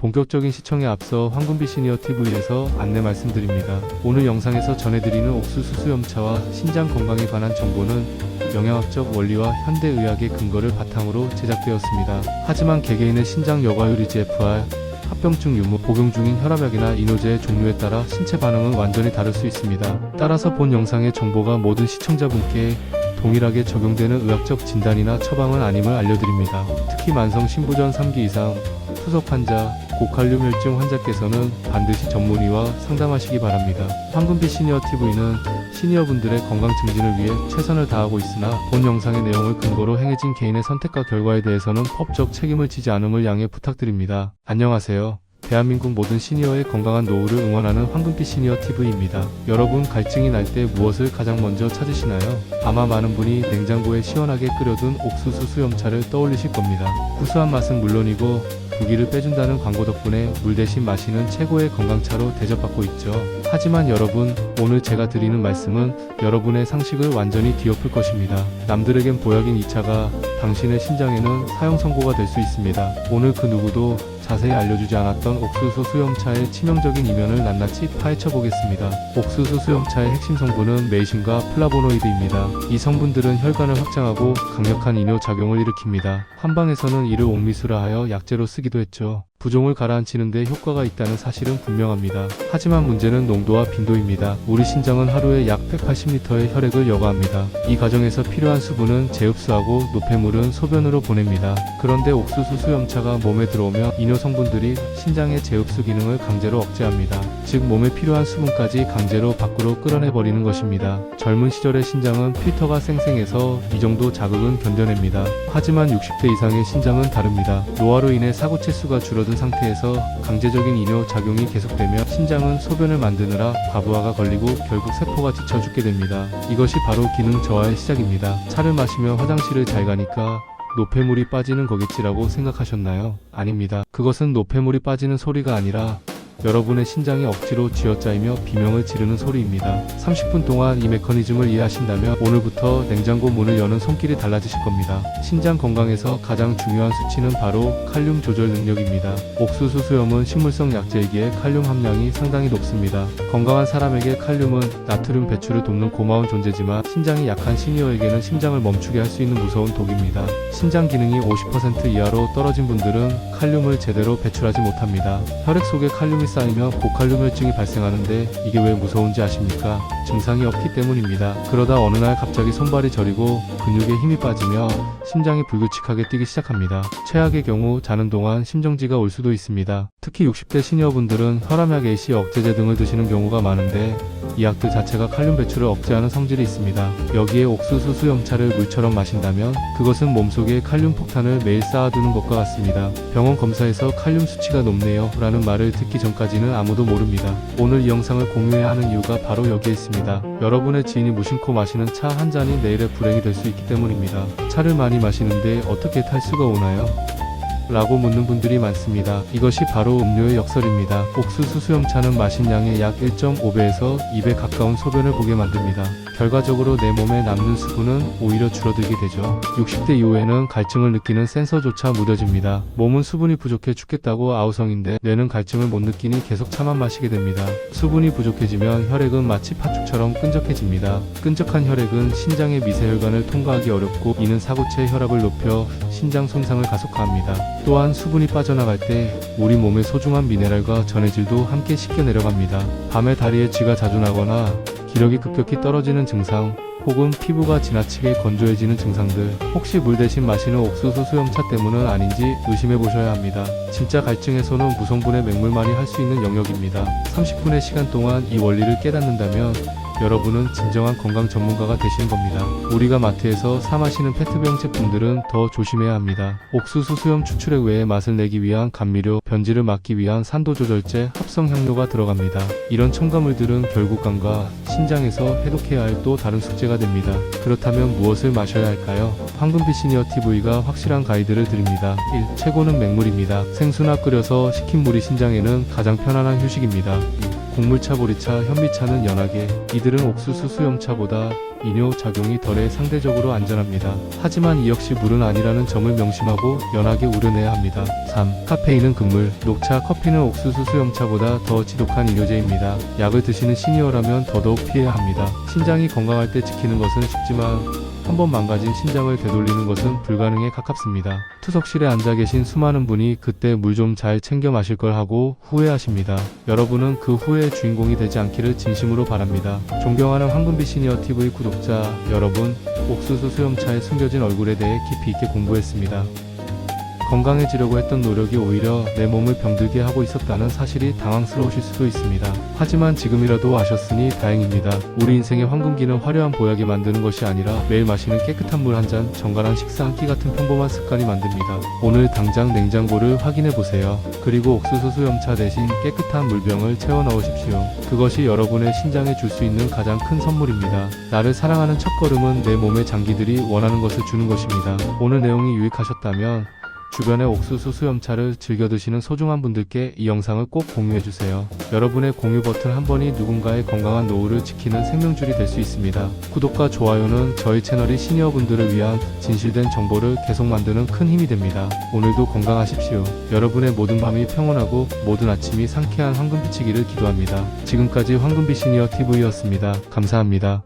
본격적인 시청에 앞서 황금빛 시니어TV에서 안내 말씀드립니다. 오늘 영상에서 전해드리는 옥수수 수염차와 신장 건강에 관한 정보는 영양학적 원리와 현대의학의 근거를 바탕으로 제작되었습니다. 하지만 개개인의 신장 여과율 GFR, 합병증 유무, 복용 중인 혈압약이나 이뇨제의 종류에 따라 신체 반응은 완전히 다를 수 있습니다. 따라서 본 영상의 정보가 모든 시청자분께 동일하게 적용되는 의학적 진단이나 처방은 아님을 알려드립니다. 특히 만성 신부전 3기 이상, 투석 환자, 고칼륨 혈증 환자께서는 반드시 전문의와 상담하시기 바랍니다. 황금빛 시니어TV는 시니어분들의 건강 증진을 위해 최선을 다하고 있으나 본 영상의 내용을 근거로 행해진 개인의 선택과 결과에 대해서는 법적 책임을 지지 않음을 양해 부탁드립니다. 안녕하세요. 대한민국 모든 시니어의 건강한 노후를 응원하는 황금빛 시니어TV입니다. 여러분, 갈증이 날 때 무엇을 가장 먼저 찾으시나요? 아마 많은 분이 냉장고에 시원하게 끓여둔 옥수수 수염차를 떠올리실 겁니다. 구수한 맛은 물론이고 부기를 빼준다는 광고 덕분에 물 대신 마시는 최고의 건강차로 대접받고 있죠. 하지만 여러분, 오늘 제가 드리는 말씀은 여러분의 상식을 완전히 뒤엎을 것입니다. 남들에겐 보약인 이 차가 당신의 신장에는 사형 선고가 될 수 있습니다. 오늘 그 누구도 자세히 알려주지 않았던 옥수수 수염차의 치명적인 이면을 낱낱이 파헤쳐 보겠습니다. 옥수수 수염차의 핵심 성분은 메이신과 플라보노이드입니다. 이 성분들은 혈관을 확장하고 강력한 이뇨 작용을 일으킵니다. 한방에서는 이를 옥미수라 하여 약재로 쓰기도 했죠. 부종을 가라앉히는 데 효과가 있다는 사실은 분명합니다. 하지만 문제는 농도와 빈도입니다. 우리 신장은 하루에 약 180리터의 혈액을 여과합니다. 이 과정에서 필요한 수분은 재흡수하고 노폐물은 소변으로 보냅니다. 그런데 옥수수 수염차가 몸에 들어오면 이뇨 성분들이 신장의 재흡수 기능을 강제로 억제합니다. 즉 몸에 필요한 수분까지 강제로 밖으로 끌어내버리는 것입니다. 젊은 시절의 신장은 필터가 쌩쌩해서 이 정도 자극은 견뎌냅니다. 하지만 60대 이상의 신장은 다릅니다. 노화로 인해 사구체 수가 줄어든 상태에서 강제적인 이뇨 작용이 계속되며 신장은 소변을 만드느라 과부하가 걸리고 결국 세포가 지쳐 죽게 됩니다. 이것이 바로 기능 저하의 시작입니다. 차를 마시며 화장실을 잘 가니까 노폐물이 빠지는 거겠지라고 생각하셨나요? 아닙니다. 그것은 노폐물이 빠지는 소리가 아니라 여러분의 신장이 억지로 쥐어짜이며 비명을 지르는 소리입니다. 30분 동안 이 메커니즘을 이해하신다면 오늘부터 냉장고 문을 여는 손길이 달라지실 겁니다. 신장 건강에서 가장 중요한 수치는 바로 칼륨 조절 능력입니다. 옥수수 수염은 식물성 약재이기에 칼륨 함량이 상당히 높습니다. 건강한 사람에게 칼륨은 나트륨 배출을 돕는 고마운 존재지만 신장이 약한 시니어에게는 심장을 멈추게 할 수 있는 무서운 독입니다. 신장 기능이 50% 이하로 떨어진 분들은 칼륨을 제대로 배출하지 못합니다. 혈액 속에 칼륨이 쌓이며 고칼륨 혈증이 발생하는데 이게 왜 무서운지 아십니까? 증상이 없기 때문입니다. 그러다 어느 날 갑자기 손발이 저리고 근육에 힘이 빠지며 심장이 불규칙하게 뛰기 시작합니다. 최악의 경우 자는 동안 심정지가 올 수도 있습니다. 특히 60대 시니어분들은 혈압약, AC, 억제제 등을 드시는 경우가 많은데 이 약들 자체가 칼륨 배출을 억제하는 성질이 있습니다. 여기에 옥수수 수염차를 물처럼 마신다면 그것은 몸속에 칼륨 폭탄을 매일 쌓아두는 것과 같습니다. 병원 검사에서 칼륨 수치가 높네요 라는 말을 듣기 전까지는 아무도 모릅니다. 오늘 이 영상을 공유해야 하는 이유가 바로 여기에 있습니다. 여러분의 지인이 무심코 마시는 차 한 잔이 내일의 불행이 될 수 있기 때문입니다. 차를 많이 마시는데 어떻게 탈수가 오나요? 라고 묻는 분들이 많습니다. 이것이 바로 음료의 역설입니다. 옥수수 수염차는 마신 양의 약 1.5배에서 2배 가까운 소변을 보게 만듭니다. 결과적으로 내 몸에 남는 수분은 오히려 줄어들게 되죠. 60대 이후에는 갈증을 느끼는 센서조차 무뎌집니다. 몸은 수분이 부족해 죽겠다고 아우성인데 뇌는 갈증을 못 느끼니 계속 차만 마시게 됩니다. 수분이 부족해지면 혈액은 마치 팥죽처럼 끈적해집니다. 끈적한 혈액은 신장의 미세혈관을 통과하기 어렵고 이는 사구체의 혈압을 높여 신장 손상을 가속화합니다. 또한 수분이 빠져나갈 때 우리 몸의 소중한 미네랄과 전해질도 함께 씻겨 내려갑니다. 밤에 다리에 쥐가 자주 나거나 기력이 급격히 떨어지는 증상, 혹은 피부가 지나치게 건조해지는 증상들, 혹시 물 대신 마시는 옥수수 수염차 때문은 아닌지 의심해 보셔야 합니다. 진짜 갈증 해소는 무성분의 맹물만이 할 수 있는 영역입니다. 30분의 시간 동안 이 원리를 깨닫는다면 여러분은 진정한 건강 전문가가 되시는 겁니다. 우리가 마트에서 사 마시는 페트병 제품들은 더 조심해야 합니다. 옥수수 수염 추출액 외에 맛을 내기 위한 감미료, 변질을 막기 위한 산도 조절제, 합성 향료가 들어갑니다. 이런 첨가물들은 결국 간과 신장에서 해독해야 할 또 다른 숙제가 됩니다. 그렇다면 무엇을 마셔야 할까요? 황금빛 시니어TV가 확실한 가이드를 드립니다. 1. 최고는 맹물입니다. 생수나 끓여서 식힌 물이 신장에는 가장 편안한 휴식입니다. 2. 곡물차, 보리차, 현미차는 연하게, 이들은 옥수수 수염차보다 이뇨 작용이 덜해 상대적으로 안전합니다. 하지만 이 역시 물은 아니라는 점을 명심하고 연하게 우려내야 합니다. 3. 카페인은 금물, 녹차, 커피는 옥수수 수염차보다 더 지독한 이뇨제입니다. 약을 드시는 시니어라면 더더욱 피해야 합니다. 신장이 건강할 때 지키는 것은 쉽지만 한번 망가진 신장을 되돌리는 것은 불가능에 가깝습니다. 투석실에 앉아 계신 수많은 분이 그때 물 좀 잘 챙겨 마실 걸 하고 후회하십니다. 여러분은 그 후회의 주인공이 되지 않기를 진심으로 바랍니다. 존경하는 황금비 시니어 TV 구독자 여러분, 옥수수 수염차의 숨겨진 얼굴에 대해 깊이 있게 공부했습니다. 건강해지려고 했던 노력이 오히려 내 몸을 병들게 하고 있었다는 사실이 당황스러우실 수도 있습니다. 하지만 지금이라도 아셨으니 다행입니다. 우리 인생의 황금기는 화려한 보약이 만드는 것이 아니라 매일 마시는 깨끗한 물 한 잔, 정갈한 식사 한 끼 같은 평범한 습관이 만듭니다. 오늘 당장 냉장고를 확인해 보세요. 그리고 옥수수 수염차 대신 깨끗한 물병을 채워 넣으십시오. 그것이 여러분의 신장에 줄 수 있는 가장 큰 선물입니다. 나를 사랑하는 첫걸음은 내 몸의 장기들이 원하는 것을 주는 것입니다. 오늘 내용이 유익하셨다면 주변의 옥수수 수염차를 즐겨 드시는 소중한 분들께 이 영상을 꼭 공유해주세요. 여러분의 공유 버튼 한 번이 누군가의 건강한 노후를 지키는 생명줄이 될 수 있습니다. 구독과 좋아요는 저희 채널이 시니어분들을 위한 진실된 정보를 계속 만드는 큰 힘이 됩니다. 오늘도 건강하십시오. 여러분의 모든 밤이 평온하고 모든 아침이 상쾌한 황금빛이기를 기도합니다. 지금까지 황금빛 시니어 TV였습니다. 감사합니다.